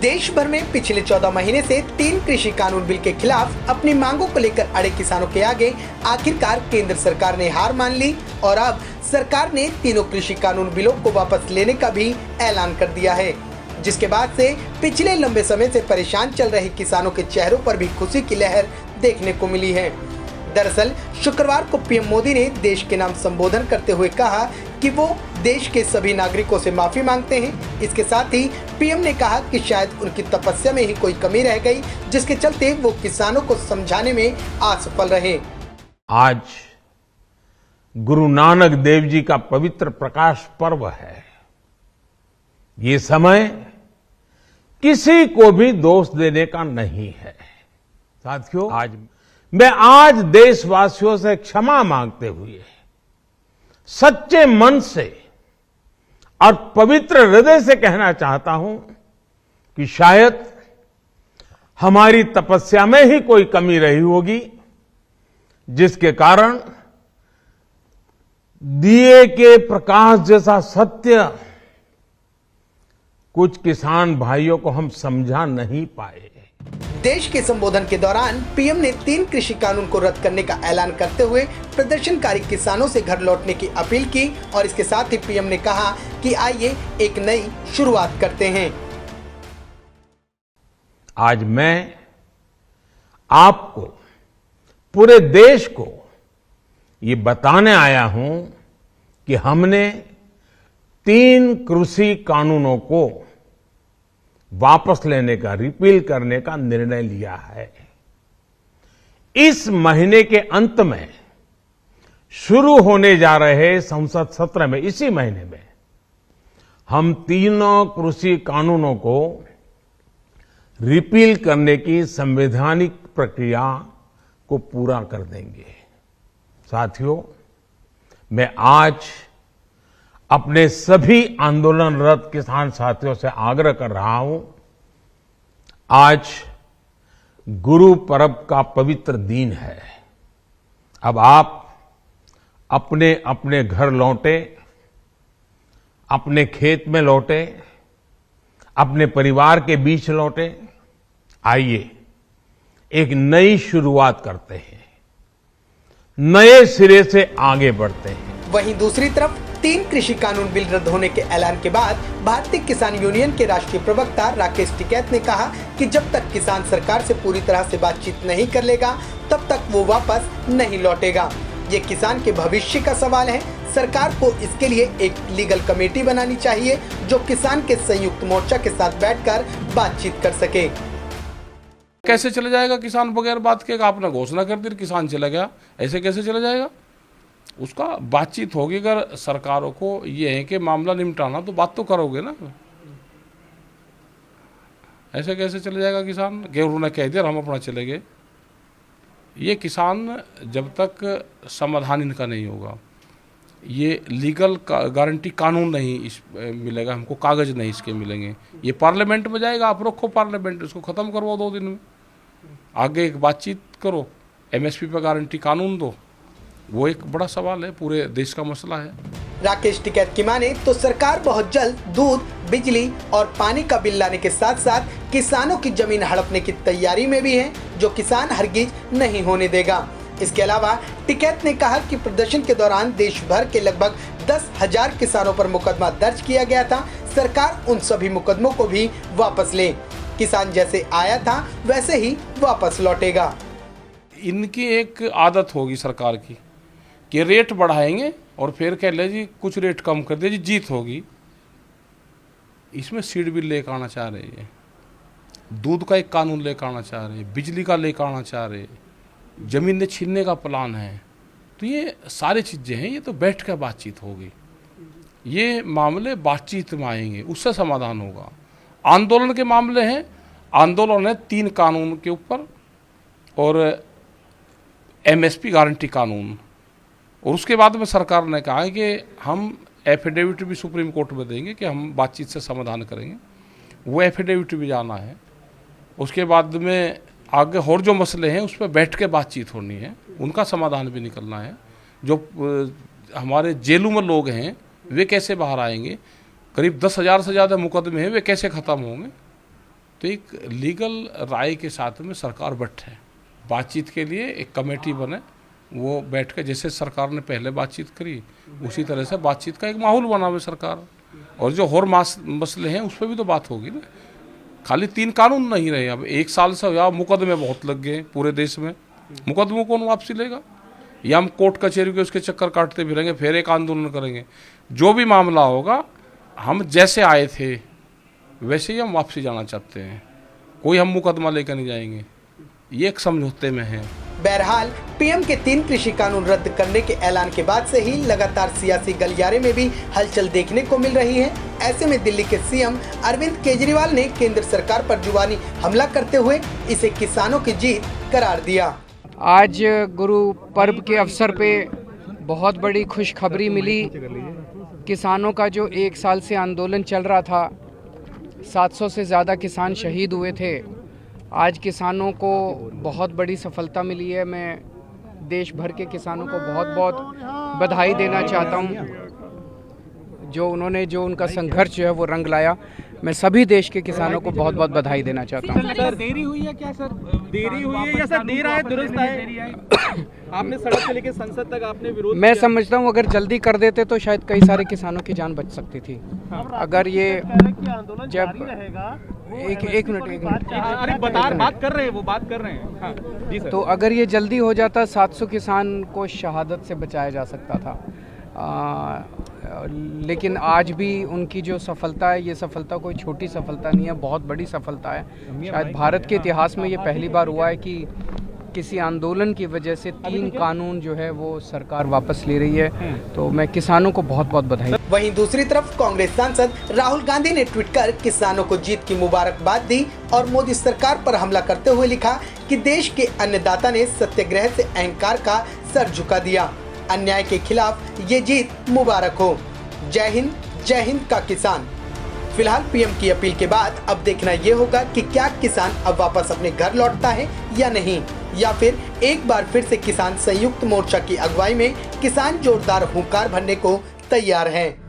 देश भर में पिछले 14 महीने से 3 कृषि कानून बिल के खिलाफ अपनी मांगों को लेकर अड़े किसानों के आगे आखिरकार केंद्र सरकार ने हार मान ली और अब सरकार ने तीनों कृषि कानून बिलों को वापस लेने का भी ऐलान कर दिया है, जिसके बाद से पिछले लंबे समय से परेशान चल रहे किसानों के चेहरों पर भी खुशी की लहर देखने को मिली है। दरअसल शुक्रवार को पीएम मोदी ने देश के नाम संबोधन करते हुए कहा कि वो देश के सभी नागरिकों से माफी मांगते हैं। इसके साथ ही पीएम ने कहा कि शायद उनकी तपस्या में ही कोई कमी रह गई, जिसके चलते वो किसानों को समझाने में असफल रहे। आज गुरु नानक देव जी का पवित्र प्रकाश पर्व है। ये समय किसी को भी दोष देने का नहीं है। साथियों, आज देशवासियों से क्षमा मांगते हुए सच्चे मन से और पवित्र हृदय से कहना चाहता हूं कि शायद हमारी तपस्या में ही कोई कमी रही होगी, जिसके कारण दिए के प्रकाश जैसा सत्य कुछ किसान भाइयों को हम समझा नहीं पाए। देश के संबोधन के दौरान पीएम ने 3 कृषि कानून को रद्द करने का ऐलान करते हुए प्रदर्शनकारी किसानों से घर लौटने की अपील की और इसके साथ ही पीएम ने कहा कि आइए एक नई शुरुआत करते हैं। आज मैं आपको, पूरे देश को ये बताने आया हूं कि हमने 3 कृषि कानूनों को वापस लेने का, रिपील करने का निर्णय लिया है। इस महीने के अंत में शुरू होने जा रहे संसद सत्र में, इसी महीने में हम तीनों कृषि कानूनों को रिपील करने की संवैधानिक प्रक्रिया को पूरा कर देंगे। साथियों, मैं आज अपने सभी आंदोलनरत किसान साथियों से आग्रह कर रहा हूं, आज गुरु पर्व का पवित्र दिन है। अब आप अपने अपने घर लौटे, अपने खेत में लौटे, अपने परिवार के बीच लौटे। आइए एक नई शुरुआत करते हैं, नए सिरे से आगे बढ़ते हैं। वहीं दूसरी तरफ 3 कृषि कानून बिल रद्द होने के ऐलान के बाद भारतीय किसान यूनियन के राष्ट्रीय प्रवक्ता राकेश टिकैत ने कहा कि जब तक किसान सरकार से पूरी तरह से बातचीत नहीं कर लेगा, तब तक वो वापस नहीं लौटेगा। ये किसान के भविष्य का सवाल है। सरकार को इसके लिए एक लीगल कमेटी बनानी चाहिए जो किसान के संयुक्त मोर्चा के साथ बैठकर बातचीत कर सके। कैसे चला जाएगा किसान बगैर बात के? आपने घोषणा कर दी, किसान चला गया, ऐसे कैसे चला जाएगा? उसका बातचीत होगी। अगर सरकारों को ये है कि मामला निपटाना, तो बात तो करोगे ना। ऐसे कैसे चले जाएगा किसान कि उन्होंने कह दिया हम अपना चले गए? ये किसान जब तक समाधान इनका नहीं होगा, ये लीगल गारंटी कानून नहीं इस मिलेगा हमको, कागज नहीं इसके मिलेंगे। ये पार्लियामेंट में जाएगा, आप रखो पार्लियामेंट, इसको ख़त्म करवाओ 2 दिन में, आगे एक बातचीत करो, एमएसपी पर गारंटी कानून दो। वो एक बड़ा सवाल है, पूरे देश का मसला है। राकेश टिकैत की माने तो सरकार बहुत जल्द दूध, बिजली और पानी का बिल लाने के साथ साथ किसानों की जमीन हड़पने की तैयारी में भी है, जो किसान हरगिज नहीं होने देगा। इसके अलावा टिकैत ने कहा कि प्रदर्शन के दौरान देश भर के लगभग 10,000 किसानों पर मुकदमा दर्ज किया गया था। सरकार उन सभी मुकदमों को भी वापस ले। किसान जैसे आया था वैसे ही वापस लौटेगा। इनकी एक आदत होगी सरकार की कि रेट बढ़ाएंगे और फिर कह ले जी कुछ रेट कम कर दे जी, जीत होगी। इसमें सीड बिल लेकर आना चाह रहे हैं, दूध का एक कानून लेकर आना चाह रहे हैं, बिजली का लेकर आना चाह रहे हैं, जमीन छीनने का प्लान है। तो ये सारी चीज़ें हैं, ये तो बैठ कर बातचीत होगी। ये मामले बातचीत में आएंगे, उससे समाधान होगा। आंदोलन के मामले हैं, आंदोलन है 3 कानून के ऊपर और एमएसपी गारंटी कानून। और उसके बाद में सरकार ने कहा है कि हम एफिडेविट भी सुप्रीम कोर्ट में देंगे कि हम बातचीत से समाधान करेंगे। वो एफिडेविट भी जाना है। उसके बाद में आगे और जो मसले हैं उस पर बैठ के बातचीत होनी है, उनका समाधान भी निकलना है। जो हमारे जेलों में लोग हैं वे कैसे बाहर आएंगे, करीब 10,000 से ज़्यादा मुकदमे हैं, वे कैसे ख़त्म होंगे। तो एक लीगल राय के साथ में सरकार बैठे, बातचीत के लिए एक कमेटी बने, वो बैठ के जैसे सरकार ने पहले बातचीत करी उसी तरह से बातचीत का एक माहौल बनावे सरकार, और जो और मसले हैं उस पर भी तो बात होगी ना। खाली 3 कानून नहीं रहे, अब 1 साल से या मुकदमे बहुत लग गए पूरे देश में, मुकदमों कौन वापसी लेगा, या हम कोर्ट कचहरी के उसके चक्कर काटते फिरेंगे, फिर एक आंदोलन करेंगे। जो भी मामला होगा, हम जैसे आए थे वैसे ही हम वापसी जाना चाहते हैं, कोई हम मुकदमा लेकर नहीं जाएंगे, ये एक समझौते में है। बहरहाल पीएम के 3 कृषि कानून रद्द करने के ऐलान के बाद से ही लगातार सियासी गलियारे में भी हलचल देखने को मिल रही है। ऐसे में दिल्ली के सीएम अरविंद केजरीवाल ने केंद्र सरकार पर जुबानी हमला करते हुए इसे किसानों की जीत करार दिया। आज गुरु पर्व के अवसर पे बहुत बड़ी खुशखबरी मिली। किसानों का जो 1 साल से आंदोलन चल रहा था, 700 से ज़्यादा किसान शहीद हुए थे, आज किसानों को बहुत बड़ी सफलता मिली है। मैं देश भर के किसानों को बहुत बहुत बधाई देना चाहता हूं, जो उनका संघर्ष जो है वो रंग लाया। मैं सभी देश के किसानों को बहुत बहुत बधाई देना चाहता हूं। सर देरी हुई है क्या सर? देरी हुई है या सर देर आए दुरुस्त है? आपने सड़क से लेकर संसद तक आपने विरोध मैं समझता हूं अगर जल्दी कर देते तो शायद कई सारे किसानों की जान बच सकती थी। अगर ये जब एक मिनट अरे बात कर रहे हैं, वो बात कर रहे हैं। हाँ, जी सर। तो अगर ये जल्दी हो जाता 700 किसान को शहादत से बचाया जा सकता था। लेकिन आज भी उनकी जो सफलता है, ये सफलता कोई छोटी सफलता नहीं है, बहुत बड़ी सफलता है। शायद भारत के इतिहास में ये पहली बार हुआ है कि किसी आंदोलन की वजह से 3 कानून जो है वो सरकार वापस ले रही है। तो मैं किसानों को बहुत बहुत बधाई। वहीं दूसरी तरफ कांग्रेस सांसद राहुल गांधी ने ट्वीट कर किसानों को जीत की मुबारकबाद दी और मोदी सरकार पर हमला करते हुए लिखा कि देश के अन्नदाता ने सत्याग्रह से अहंकार का सर झुका दिया। अन्याय के खिलाफ ये जीत मुबारक हो। जय हिंद का किसान। फिलहाल पीएम की अपील के बाद अब देखना ये होगा कि क्या किसान अब वापस अपने घर लौटता है या नहीं, या फिर एक बार फिर से किसान संयुक्त मोर्चा की अगुवाई में किसान जोरदार हुंकार भरने को तैयार हैं।